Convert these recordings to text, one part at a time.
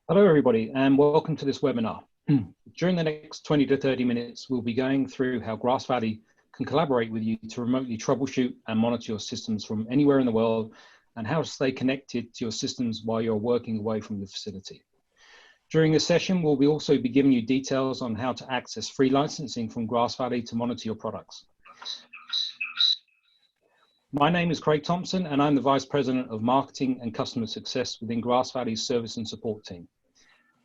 Hello, everybody, and welcome to this webinar. During the next 20 to 30 minutes, we'll be going through how Grass Valley can collaborate with you to remotely troubleshoot and monitor your systems from anywhere in the world, and how to stay connected to your systems while you're working away from the facility. During this session, we'll also be giving you details on how to access free licensing from Grass Valley to monitor your products. My name is Craig Thompson, and I'm the Vice President of Marketing and Customer Success within Grass Valley's Service and Support team.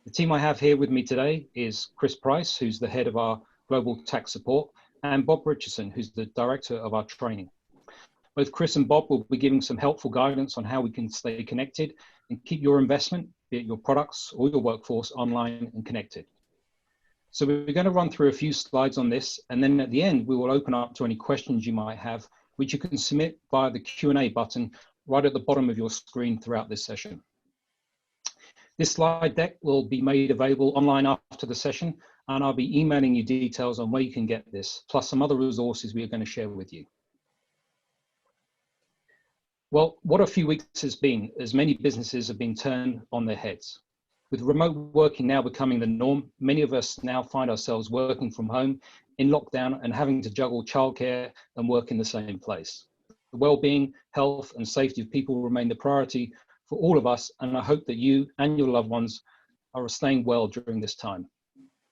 The team I have here with me today is Chris Price, who's the head of our Global Tax Support, and Bob Richardson, who's the Director of our training. Both Chris and Bob will be giving some helpful guidance on how we can stay connected and keep your investment, be it your products or your workforce, online and connected. So we're going to run through a few slides on this, and then at the end, we will open up to any questions you might have, which you can submit via the Q&A button right at the bottom of your screen throughout this session. This slide deck will be made available online after the session, and I'll be emailing you details on where you can get this, plus some other resources we are going to share with you. Well, what a few weeks has been, as many businesses have been turned on their heads. With remote working now becoming the norm, many of us now find ourselves working from home in lockdown and having to juggle childcare and work in the same place. The well-being, health and safety of people remain the priority for all of us, and I hope that you and your loved ones are staying well during this time.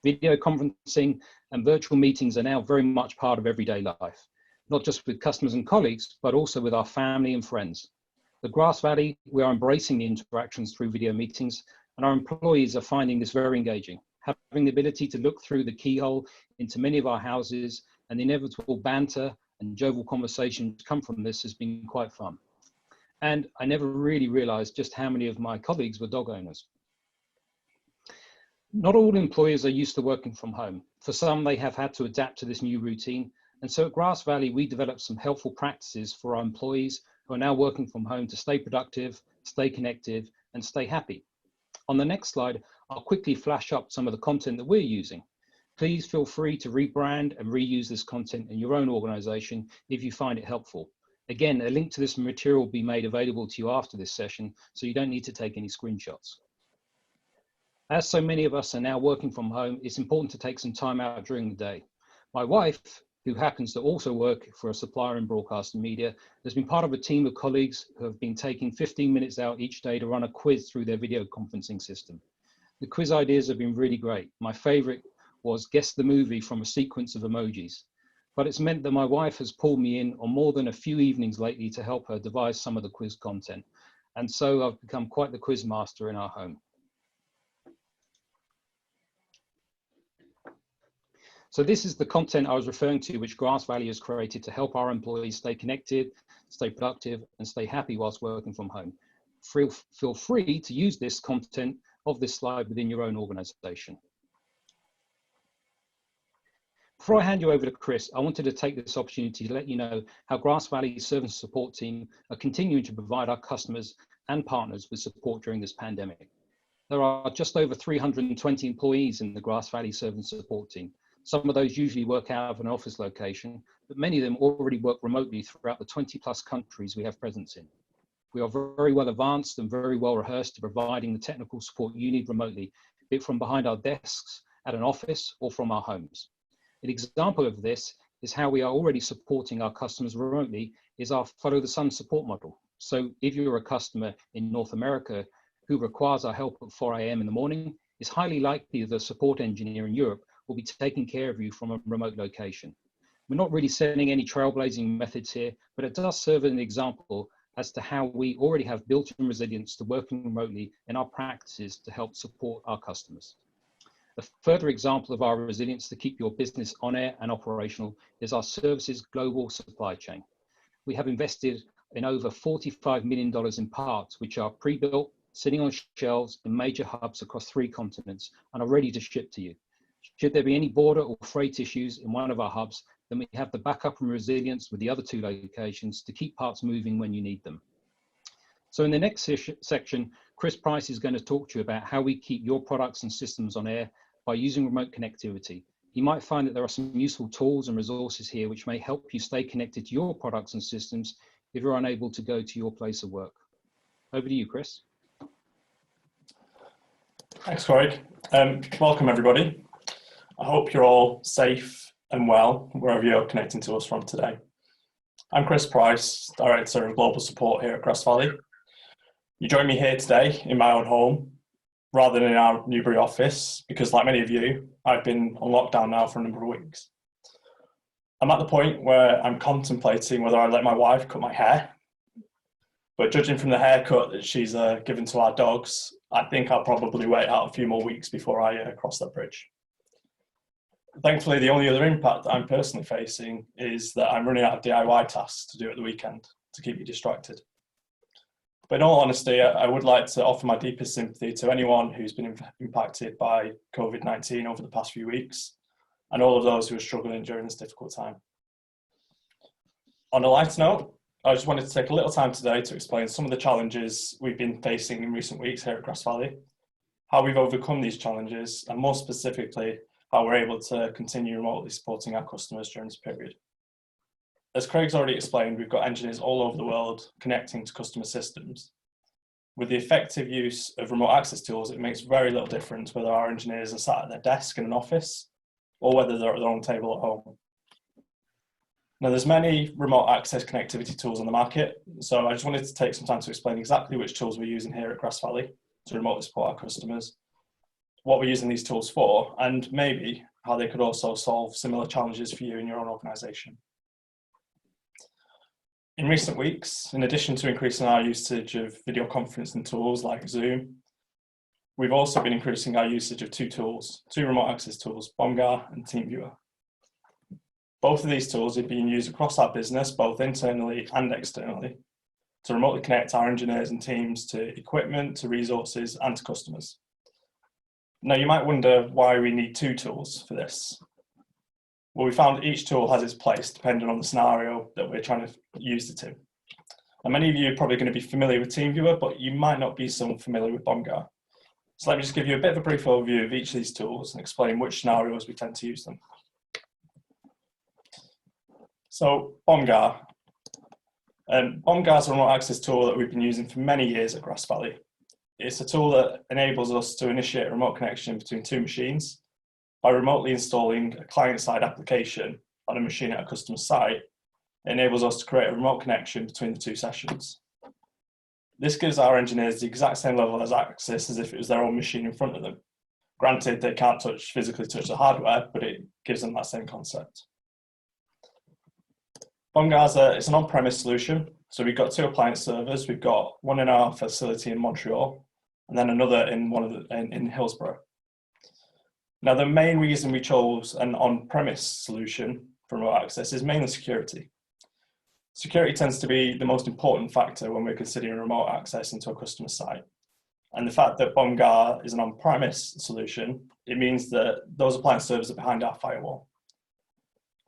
Video conferencing and virtual meetings are now very much part of everyday life, not just with customers and colleagues, but also with our family and friends. At Grass Valley, we are embracing the interactions through video meetings, and our employees are finding this very engaging. Having the ability to look through the keyhole into many of our houses and the inevitable banter and jovial conversations come from this has been quite fun. And I never really realized just how many of my colleagues were dog owners. Not all employers are used to working from home. For some, they have had to adapt to this new routine. And so at Grass Valley, we developed some helpful practices for our employees who are now working from home to stay productive, stay connected, and stay happy. On the next slide, I'll quickly flash up some of the content that we're using. Please feel free to rebrand and reuse this content in your own organization if you find it helpful. Again, a link to this material will be made available to you after this session, so you don't need to take any screenshots. As so many of us are now working from home, it's important to take some time out during the day. My wife, who happens to also work for a supplier in broadcast and media, has been part of a team of colleagues who have been taking 15 minutes out each day to run a quiz through their video conferencing system. The quiz ideas have been really great. My favorite was guess the movie from a sequence of emojis. But it's meant that my wife has pulled me in on more than a few evenings lately to help her devise some of the quiz content. And so I've become quite the quiz master in our home. So this is the content I was referring to, which Grass Valley has created to help our employees stay connected, stay productive, and stay happy whilst working from home. Feel free to use this content of this slide within your own organization. Before I hand you over to Chris, I wanted to take this opportunity to let you know how Grass Valley's Service and Support team are continuing to provide our customers and partners with support during this pandemic. There are just over 320 employees in the Grass Valley Service and Support team. Some of those usually work out of an office location, but many of them already work remotely throughout the 20+ countries we have presence in. We are very well advanced and very well rehearsed to providing the technical support you need remotely, be it from behind our desks at an office or from our homes. An example of this is how we are already supporting our customers remotely is our Follow the Sun support model. So if you're a customer in North America who requires our help at 4 a.m. in the morning, it's highly likely that the support engineer in Europe will be taking care of you from a remote location. We're not really setting any trailblazing methods here, but it does serve as an example as to how we already have built-in resilience to working remotely in our practices to help support our customers. A further example of our resilience to keep your business on air and operational is our services global supply chain. We have invested in over $45 million in parts, which are pre-built, sitting on shelves in major hubs across 3 continents and are ready to ship to you. Should there be any border or freight issues in one of our hubs, then we have the backup and resilience with the other 2 locations to keep parts moving when you need them. So in the next section, Chris Price is going to talk to you about how we keep your products and systems on air by using remote connectivity. You might find that there are some useful tools and resources here which may help you stay connected to your products and systems if you're unable to go to your place of work. Over to you, Chris. Thanks, Corey. Welcome, everybody. I hope you're all safe and well wherever you're connecting to us from today. I'm Chris Price, Director of Global Support here at Grass Valley. You join me here today in my own home rather than in our Newbury office because, like many of you, I've been on lockdown now for a number of weeks. I'm at the point where I'm contemplating whether I let my wife cut my hair, but judging from the haircut that she's given to our dogs, I think I'll probably wait out a few more weeks before I cross that bridge. Thankfully, the only other impact that I'm personally facing is that I'm running out of DIY tasks to do at the weekend to keep me distracted. But in all honesty, I would like to offer my deepest sympathy to anyone who's been impacted by COVID-19 over the past few weeks, and all of those who are struggling during this difficult time. On a lighter note, I just wanted to take a little time today to explain some of the challenges we've been facing in recent weeks here at Grass Valley, how we've overcome these challenges, and more specifically, how we're able to continue remotely supporting our customers during this period. As Craig's already explained, we've got engineers all over the world connecting to customer systems. With the effective use of remote access tools, it makes very little difference whether our engineers are sat at their desk in an office or whether they're at their own table at home. Now, there's many remote access connectivity tools on the market, so I just wanted to take some time to explain exactly which tools we're using here at Grass Valley to remotely support our customers, what we're using these tools for, and maybe how they could also solve similar challenges for you in your own organisation. In recent weeks, in addition to increasing our usage of video conferencing tools like Zoom, we've also been increasing our usage of two remote access tools, BombGar and TeamViewer. Both of these tools are being used across our business, both internally and externally, to remotely connect our engineers and teams to equipment, to resources, and to customers. Now, you might wonder why we need two tools for this. Well, we found that each tool has its place depending on the scenario that we're trying to use it in. And many of you are probably going to be familiar with TeamViewer, but you might not be so familiar with BombGar. So let me just give you a bit of a brief overview of each of these tools and explain which scenarios we tend to use them. So BombGar. BombGar is a remote access tool that we've been using for many years at Grass Valley. It's a tool that enables us to initiate a remote connection between two machines by remotely installing a client-side application on a machine at a customer site. It enables us to create a remote connection between the two sessions. This gives our engineers the exact same level of access as if it was their own machine in front of them. Granted, they can't physically touch the hardware, but it gives them that same concept. BombGar is an on-premise solution. So we've got two appliance servers. We've got one in our facility in Montreal, and then another in Hillsborough. Now, the main reason we chose an on-premise solution for remote access is mainly security. Security tends to be the most important factor when we're considering remote access into a customer site. And the fact that BombGar is an on-premise solution, it means that those appliance servers are behind our firewall.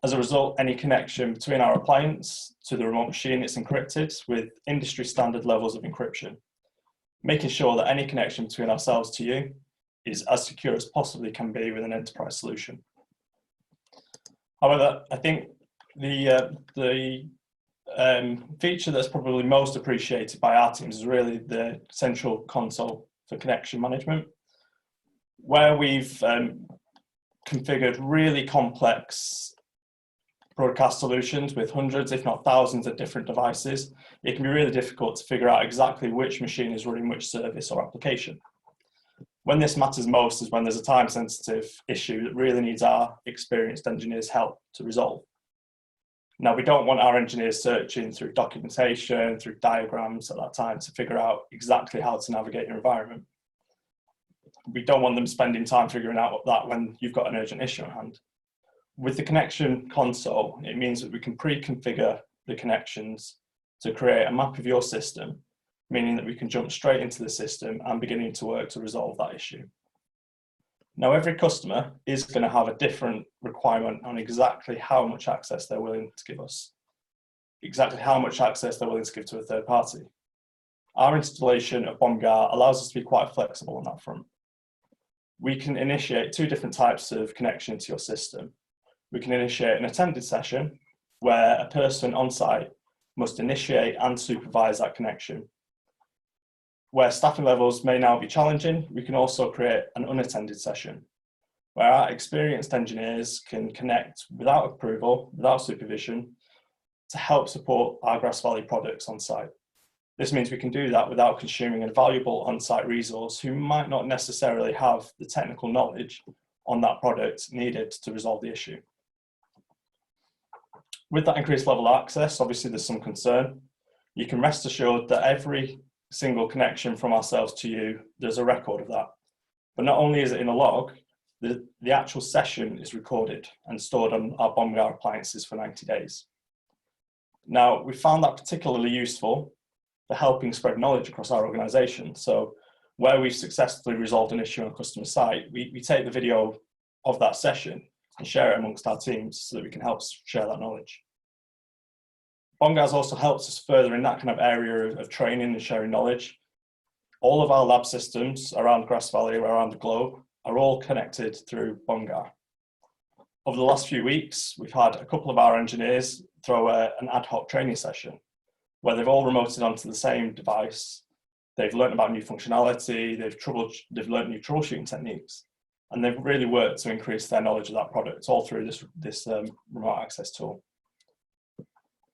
As a result, any connection between our appliance to the remote machine is encrypted with industry standard levels of encryption, making sure that any connection between ourselves to you is as secure as possibly can be with an enterprise solution. However, I think the feature that's probably most appreciated by our teams is really the central console for connection management, where we've configured really complex broadcast solutions with hundreds, if not thousands, of different devices. It can be really difficult to figure out exactly which machine is running which service or application. When this matters most is when there's a time-sensitive issue that really needs our experienced engineers' help to resolve. Now, we don't want our engineers searching through documentation, through diagrams at that time to figure out exactly how to navigate your environment. We don't want them spending time figuring out that when you've got an urgent issue at hand. With the connection console, it means that we can pre-configure the connections to create a map of your system, meaning that we can jump straight into the system and beginning to work to resolve that issue. Now, every customer is going to have a different requirement on exactly how much access they're willing to give us, exactly how much access they're willing to give to a third party. Our installation of BombGar allows us to be quite flexible on that front. We can initiate two different types of connection to your system. We can initiate an attended session where a person on site must initiate and supervise that connection. Where staffing levels may now be challenging, we can also create an unattended session where our experienced engineers can connect without approval, without supervision, to help support our Grass Valley products on site. This means we can do that without consuming a valuable on-site resource who might not necessarily have the technical knowledge on that product needed to resolve the issue. With that increased level of access, obviously there's some concern. You can rest assured that every single connection from ourselves to you, there's a record of that. But not only is it in a log, the actual session is recorded and stored on our Bomgar appliances for 90 days. Now, we found that particularly useful for helping spread knowledge across our organisation. So where we've successfully resolved an issue on a customer site, we take the video of that session and share it amongst our teams so that we can help share that knowledge. Bomgar's also helps us further in that kind of area of training and sharing knowledge. All of our lab systems around Grass Valley, around the globe, are all connected through Bomgar. Over the last few weeks, we've had a couple of our engineers throw an ad hoc training session where they've all remoted onto the same device. They've learned about new functionality, they've learned new troubleshooting techniques, and they've really worked to increase their knowledge of that product all through this remote access tool.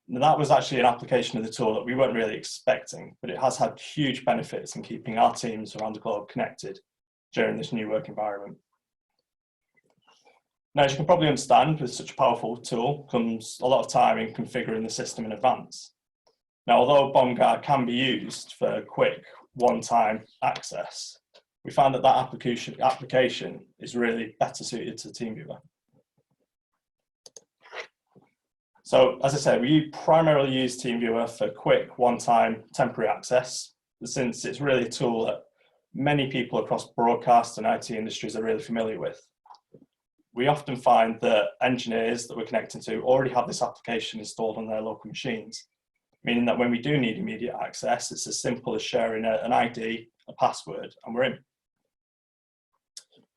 Now, that was actually an application of the tool that we weren't really expecting, but it has had huge benefits in keeping our teams around the globe connected during this new work environment. Now, as you can probably understand, with such a powerful tool comes a lot of time in configuring the system in advance. Now, although Bomgar can be used for quick, one-time access, we found that application is really better suited to TeamViewer. So, as I said, we primarily use TeamViewer for quick, one-time, temporary access, since it's really a tool that many people across broadcast and IT industries are really familiar with. We often find that engineers that we're connecting to already have this application installed on their local machines, meaning that when we do need immediate access, it's as simple as sharing an ID, a password, and we're in.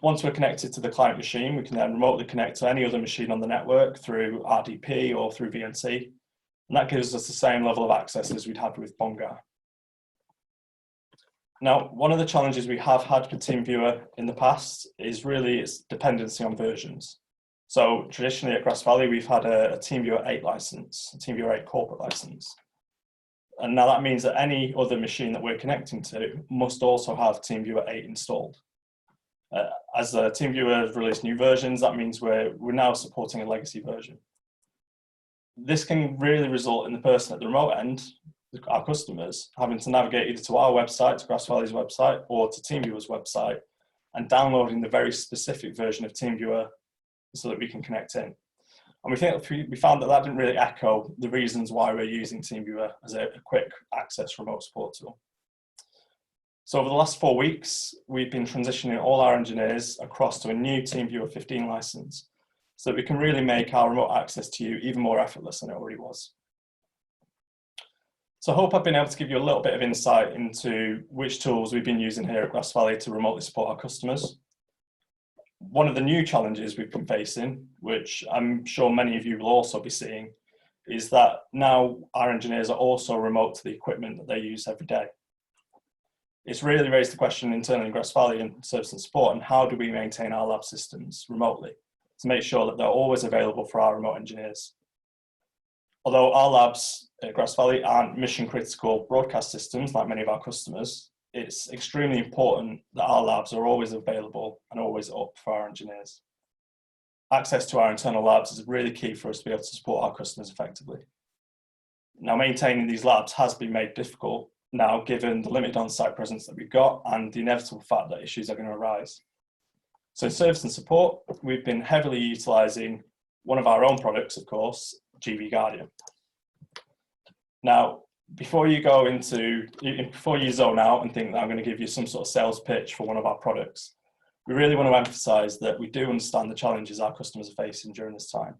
Once we're connected to the client machine, we can then remotely connect to any other machine on the network through RDP or through VNC, and that gives us the same level of access as we'd had with Bomgar. Now, one of the challenges we have had with TeamViewer in the past is really its dependency on versions. So traditionally at Grass Valley, we've had a TeamViewer 8 license, a TeamViewer 8 corporate license. And now that means that any other machine that we're connecting to must also have TeamViewer 8 installed. As TeamViewer has released new versions, that means we're now supporting a legacy version. This can really result in the person at the remote end, our customers, having to navigate either to our website, to Grass Valley's website, or to TeamViewer's website, and downloading the very specific version of TeamViewer so that we can connect in. And we found that didn't really echo the reasons why we're using TeamViewer as a quick access remote support tool. So over the last 4 weeks, we've been transitioning all our engineers across to a new TeamViewer 15 license so that we can really make our remote access to you even more effortless than it already was. So I hope I've been able to give you a little bit of insight into which tools we've been using here at Grass Valley to remotely support our customers. One of the new challenges we've been facing, which I'm sure many of you will also be seeing, is that now our engineers are also remote to the equipment that they use every day. It's really raised the question internally in Grass Valley and service and support, and how do we maintain our lab systems remotely to make sure that they're always available for our remote engineers. Although our labs at Grass Valley aren't mission critical broadcast systems like many of our customers, it's extremely important that our labs are always available and always up for our engineers. Access to our internal labs is really key for us to be able to support our customers effectively. Now, maintaining these labs has been made difficult now, given the limited on-site presence that we've got and the inevitable fact that issues are going to arise. So in service and support, we've been heavily utilising one of our own products, of course, GV Guardian. Now, before you zone out and think that I'm going to give you some sort of sales pitch for one of our products, we really want to emphasise that we do understand the challenges our customers are facing during this time.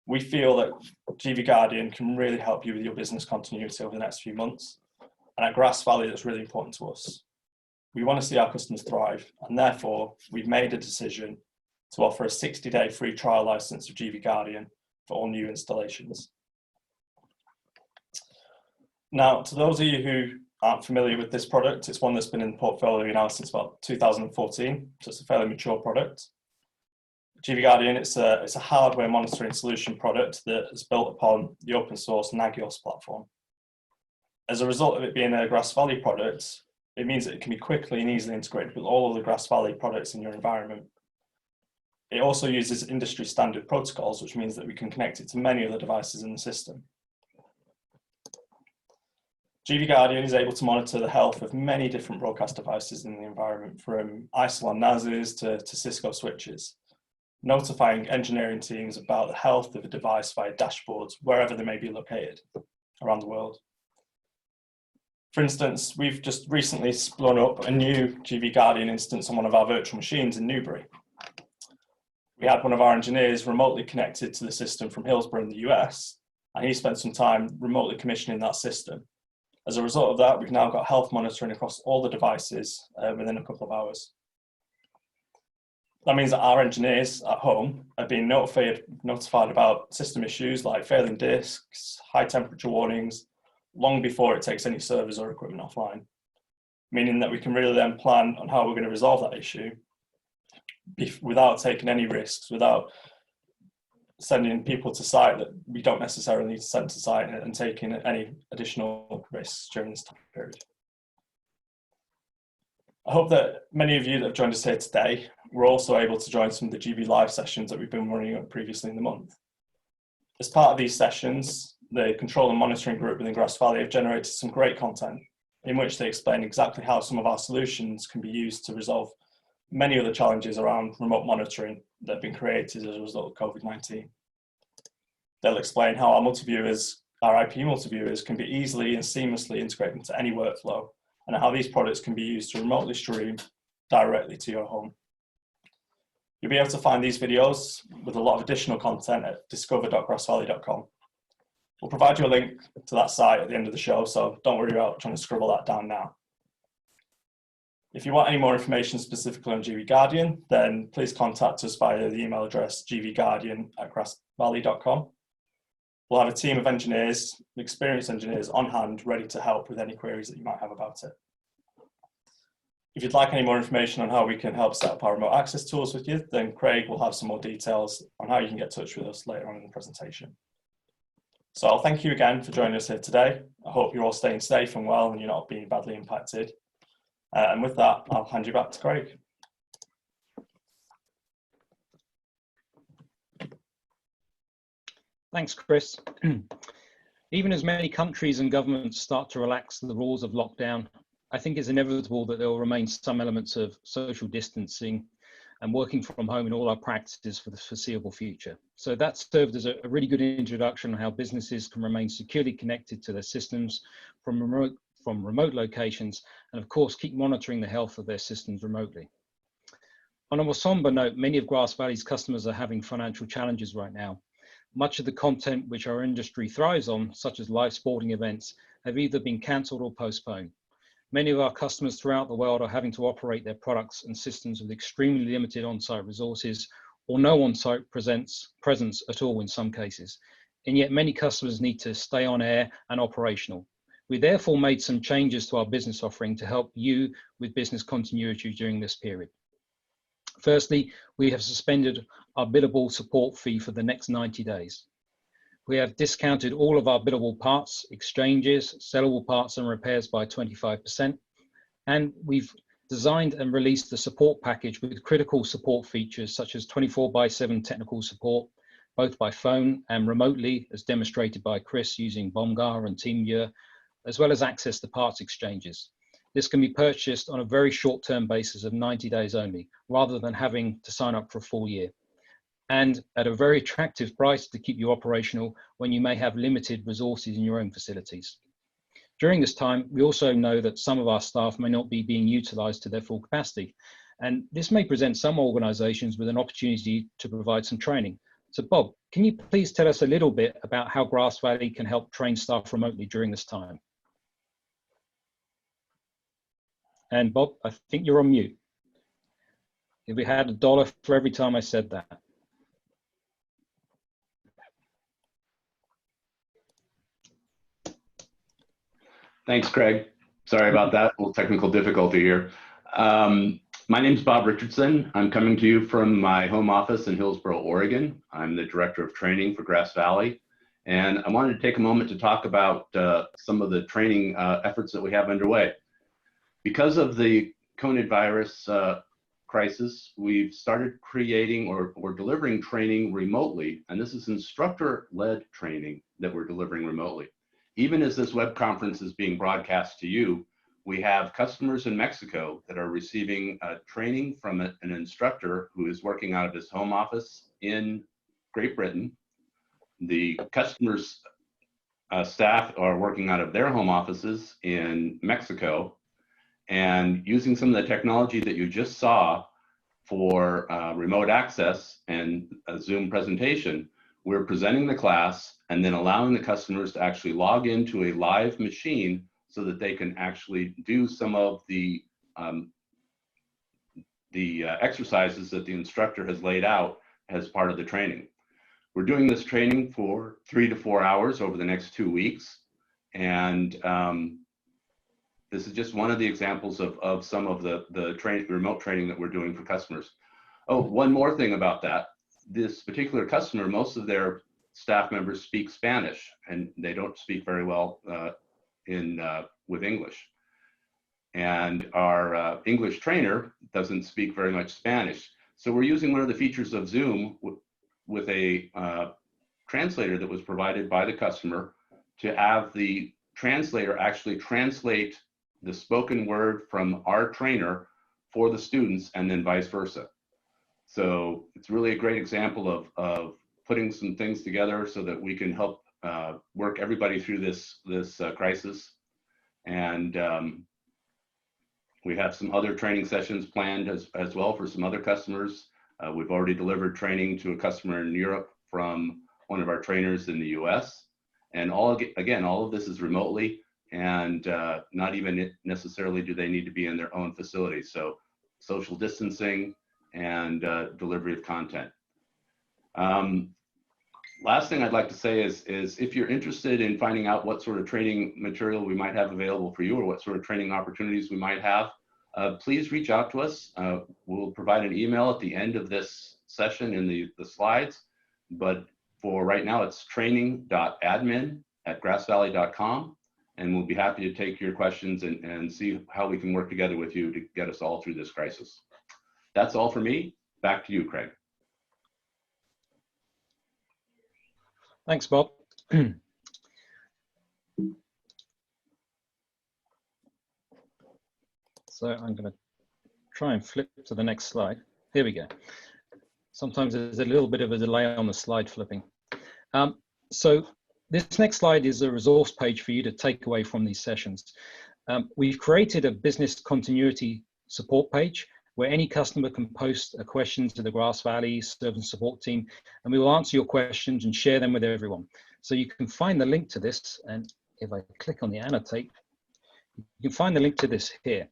We feel that GV Guardian can really help you with your business continuity over the next few months. And at Grass Valley, that's really important to us. We want to see our customers thrive, and therefore we've made a decision to offer a 60-day free trial license of GV Guardian for all new installations. Now, to those of you who aren't familiar with this product, it's one that's been in the portfolio now since about 2014, so it's a fairly mature product. GV Guardian, it's a hardware monitoring solution product that is built upon the open source Nagios platform. As a result of it being a Grass Valley product, it means that it can be quickly and easily integrated with all of the Grass Valley products in your environment. It also uses industry standard protocols, which means that we can connect it to many other devices in the system. GV Guardian is able to monitor the health of many different broadcast devices in the environment, from Isilon NASes to Cisco switches, notifying engineering teams about the health of a device via dashboards wherever they may be located around the world. For instance, we've just recently spun up a new GV Guardian instance on one of our virtual machines in Newbury. We had one of our engineers remotely connected to the system from Hillsborough in the US, and he spent some time remotely commissioning that system. As a result of that, we've now got health monitoring across all the devices within a couple of hours. That means that our engineers at home are being notified about system issues like failing disks, high temperature warnings, long before it takes any servers or equipment offline, meaning that we can really then plan on how we're going to resolve that issue without taking any risks, without sending people to site that we don't necessarily need to send to site, and taking any additional risks during this time period. I hope that many of you that have joined us here today were also able to join some of the GV Live sessions that we've been running previously in the month. As part of these sessions, the control and monitoring group within Grass Valley have generated some great content in which they explain exactly how some of our solutions can be used to resolve many of the challenges around remote monitoring that have been created as a result of COVID-19. They'll explain how our multi-viewers, our IP multi-viewers, can be easily and seamlessly integrated into any workflow, and how these products can be used to remotely stream directly to your home. You'll be able to find these videos with a lot of additional content at discover.grassvalley.com. We'll provide you a link to that site at the end of the show, so don't worry about trying to scribble that down now. If you want any more information specifically on GV Guardian, then please contact us via the email address gvguardian@grassvalley.com. We'll have a team of engineers, experienced engineers on hand, ready to help with any queries that you might have about it. If you'd like any more information on how we can help set up our remote access tools with you, then Craig will have some more details on how you can get in touch with us later on in the presentation. So I'll thank you again for joining us here today. I hope you're all staying safe and well and you're not being badly impacted. And with that, I'll hand you back to Craig. Thanks, Chris. Even as many countries and governments start to relax the rules of lockdown, I think it's inevitable that there will remain some elements of social distancing and working from home in all our practices for the foreseeable future. So that served as a really good introduction on how businesses can remain securely connected to their systems from remote locations, and of course, keep monitoring the health of their systems remotely. On a more somber note, many of Grass Valley's customers are having financial challenges right now. Much of the content which our industry thrives on, such as live sporting events, have either been cancelled or postponed. Many of our customers throughout the world are having to operate their products and systems with extremely limited on-site resources, or no on-site presence at all in some cases. And yet many customers need to stay on air and operational. We therefore made some changes to our business offering to help you with business continuity during this period. Firstly, we have suspended our billable support fee for the next 90 days. We have discounted all of our billable parts, exchanges, sellable parts and repairs by 25%. And we've designed and released the support package with critical support features such as 24/7 technical support, both by phone and remotely, as demonstrated by Chris using Bomgar and TeamViewer, as well as access to parts exchanges. This can be purchased on a very short-term basis of 90 days only, rather than having to sign up for a full year, and at a very attractive price to keep you operational when you may have limited resources in your own facilities. During this time, we also know that some of our staff may not be being utilized to their full capacity, and this may present some organizations with an opportunity to provide some training. So Bob, can you please tell us a little bit about how Grass Valley can help train staff remotely during this time? And Bob, I think you're on mute. If we had $1 for every time I said that. Thanks, Craig. Sorry about that, a little technical difficulty here. My name's Bob Richardson. I'm coming to you from my home office in Hillsboro, Oregon. I'm the Director of Training for Grass Valley. And I wanted to take a moment to talk about some of the training efforts that we have underway. Because of the COVID virus crisis, we've started creating or delivering training remotely. And this is instructor-led training that we're delivering remotely. Even as this web conference is being broadcast to you, we have customers in Mexico that are receiving training from an instructor who is working out of his home office in Great Britain. The customers' staff are working out of their home offices in Mexico, and using some of the technology that you just saw for remote access and a Zoom presentation, we're presenting the class and then allowing the customers to actually log into a live machine so that they can actually do some of the exercises that the instructor has laid out as part of the training. We're doing this training for 3 to 4 hours over the next 2 weeks. And this is just one of the examples of some of the remote training that we're doing for customers. Oh, one more thing about that. This particular customer, most of their staff members speak Spanish, and they don't speak very well with English. And our English trainer doesn't speak very much Spanish. So we're using one of the features of Zoom with a translator that was provided by the customer to have the translator actually translate the spoken word from our trainer for the students, and then vice versa. So it's really a great example of putting some things together so that we can help work everybody through this crisis. And we have some other training sessions planned as well for some other customers. We've already delivered training to a customer in Europe from one of our trainers in the US. And all of this is remotely, and not even necessarily do they need to be in their own facility. So social distancing and delivery of content. Last thing I'd like to say is if you're interested in finding out what sort of training material we might have available for you, or what sort of training opportunities we might have, please reach out to us. We'll provide an email at the end of this session in the slides, but for right now it's training.admin@grassvalley.com, and we'll be happy to take your questions and see how we can work together with you to get us all through this crisis. That's all for me. Back to you, Craig. Thanks, Bob. So I'm going to try and flip to the next slide. Here we go. Sometimes there's a little bit of a delay on the slide flipping. So this next slide is a resource page for you to take away from these sessions. We've created a business continuity support page where any customer can post a question to the Grass Valley Service Support Team, and we will answer your questions and share them with everyone. So you can find the link to this, and if I click on the annotate, you can find the link to this here.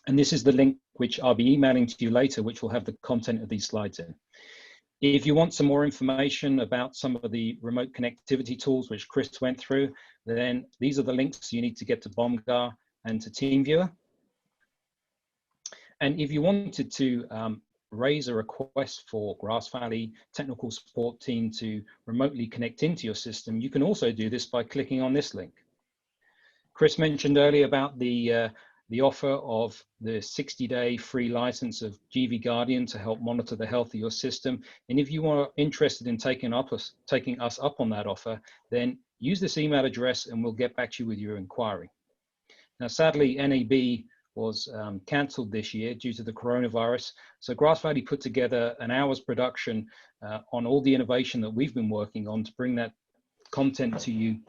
And this is the link which I'll be emailing to you later, which will have the content of these slides in. If you want some more information about some of the remote connectivity tools which Chris went through, then these are the links you need to get to BOMGAR and to TeamViewer. And if you wanted to raise a request for Grass Valley Technical Support Team to remotely connect into your system, you can also do this by clicking on this link. Chris mentioned earlier about the offer of the 60-day free license of GV Guardian to help monitor the health of your system. And if you are interested in taking us up on that offer, then use this email address and we'll get back to you with your inquiry. Now, sadly, NAB was cancelled this year due to the coronavirus. So Grass Valley put together an hour's production on all the innovation that we've been working on to bring that content to you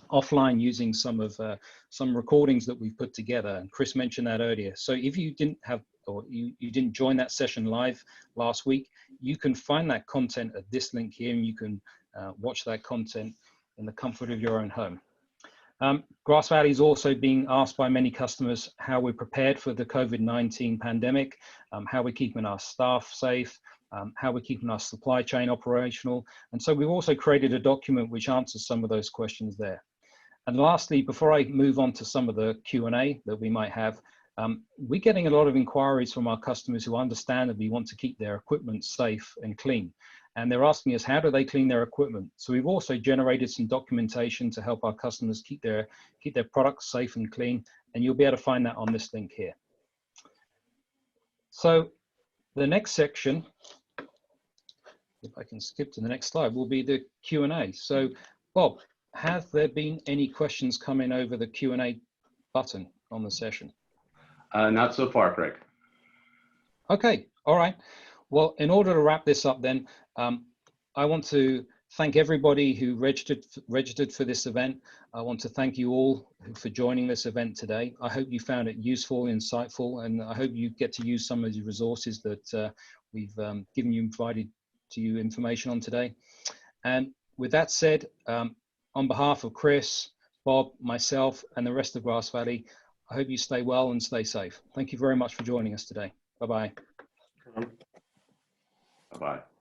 offline using some recordings that we've put together. And Chris mentioned that earlier. So if you didn't have, or you didn't join that session live last week, you can find that content at this link here, and you can watch that content in the comfort of your own home. Grass Valley is also being asked by many customers how we're prepared for the COVID-19 pandemic, how we're keeping our staff safe, how we're keeping our supply chain operational. And so we've also created a document which answers some of those questions there. And lastly, before I move on to some of the Q&A that we might have, we're getting a lot of inquiries from our customers who understandably want to keep their equipment safe and clean. And they're asking us, how do they clean their equipment? So we've also generated some documentation to help our customers keep their products safe and clean. And you'll be able to find that on this link here. So the next section, if I can skip to the next slide, will be the Q&A. So Bob, have there been any questions coming over the Q&A button on the session? Not so far, Craig. Okay, all right. Well, in order to wrap this up then, I want to thank everybody who registered for this event. I want to thank you all for joining this event today. I hope you found it useful, insightful, and I hope you get to use some of the resources that we've provided to you information on today. And with that said, on behalf of Chris, Bob, myself, and the rest of Grass Valley, I hope you stay well and stay safe. Thank you very much for joining us today. Bye-bye. Bye-bye.